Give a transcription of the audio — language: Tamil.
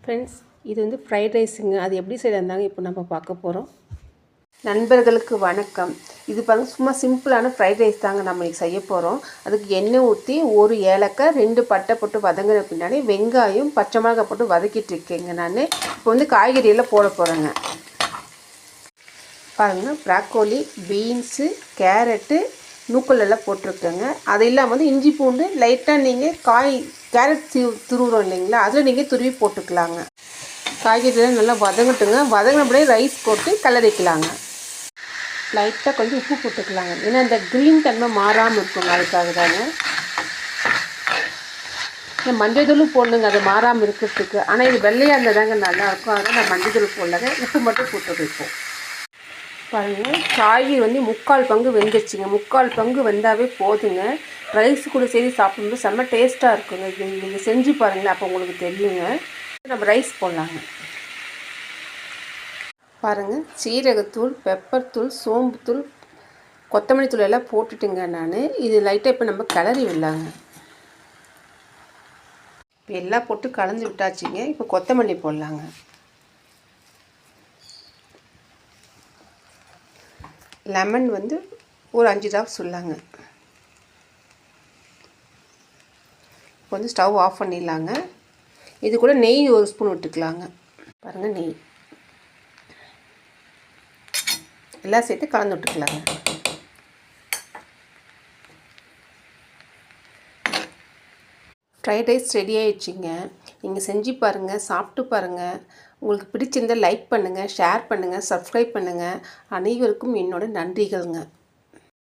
ஃப்ரெண்ட்ஸ், இது வந்து ஃப்ரைட் ரைஸுங்க. அது எப்படி செய்யறதாங்க இப்போ நம்ம பார்க்க போகிறோம். நண்பர்களுக்கு வணக்கம். இது பாருங்க, சும்மா சிம்பிளான ஃப்ரைட் ரைஸ் தாங்க நம்ம இன்றைக்கி செய்ய போகிறோம். அதுக்கு எண்ணெய் ஊற்றி ஒரு ஏலக்காய் 2 பட்டை போட்டு வதங்கின பின்னாடி வெங்காயம் பச்சை மிளகாய் போட்டு வதக்கிட்டு இருக்கேங்க. நான் இப்போ வந்து காய்கறியெல்லாம் போட போகிறேங்க. பாருங்கள், ப்ராக்கோலி, பீன்ஸு, கேரட்டு, நூக்கலெல்லாம் போட்டிருக்கேங்க. அது இல்லாமல் வந்து இஞ்சி பூண்டு லைட்டாக நீங்கள் கேரட் துருவுறோம் இல்லைங்களா, அதில் நீங்கள் துருவி போட்டுக்கலாங்க. காய்கறியெல்லாம் நல்லா வதங்கட்டுங்க. வதங்கினப்படியே ரைஸ் போட்டு கிளறிக்கலாங்க. லைட்டாக கொஞ்சம் உப்பு போட்டுக்கலாங்க, ஏன்னா இந்த க்ரீன் தன்மை மாறாமல் இருக்குங்க, அதுக்காக தாங்க. இந்த மஞ்சள் தூளும் போடணுங்க, அது மாறாமல் இருக்கிறதுக்கு. ஆனால் இது வெள்ளையாக இருந்தால் தாங்க நல்லாயிருக்கும். அதனால் நான் மஞ்சள் தூள் போடலாங்க, உப்பு மட்டும் போட்டு வைப்போம். பாருங்கள், காய்கறி வந்து 3/4 பங்கு வெந்துருச்சுங்க. 3/4 பங்கு வெந்தாவே போதுங்க. ரைஸ் கூட சேர்த்து சாப்பிடும்போது செம்ம டேஸ்ட்டாக இருக்குங்க. இது நீங்கள் செஞ்சு பாருங்களேன், அப்போ உங்களுக்கு தெரியுங்க. நம்ம ரைஸ் போடலாங்க. பாருங்கள், சீரகத்தூள், பெப்பர் தூள், சோம்புத்தூள், கொத்தமல்லி தூள் எல்லாம் போட்டுட்டுங்க நான். இது லைட்டாக இப்போ நம்ம கிளறி விடலாங்க. இப்போ எல்லாம் போட்டு கலந்து விட்டாச்சுங்க. இப்போ கொத்தமல்லி போடலாங்க. லெமன் வந்து ஒரு 5 ட்ராப் சொல்லாங்க. இப்போ வந்து ஸ்டவ் ஆஃப் பண்ணிடலாங்க. இது கூட நெய் 1 ஸ்பூன் விட்டுக்கலாங்க. பாருங்கள், நெய் எல்லாம் சேர்த்து கலந்து விட்டுக்கலாங்க. ஃப்ரைட் ரைஸ் ரெடி ஆகிடுச்சிங்க. நீங்கள் செஞ்சு பாருங்கள், சாப்பிட்டு பாருங்கள். உங்களுக்கு பிடிச்சிருந்தால் லைக் பண்ணுங்கள், ஷேர் பண்ணுங்கள், சப்ஸ்கிரைப் பண்ணுங்கள். அனைவருக்கும் என்னோட நன்றிகள்ங்க.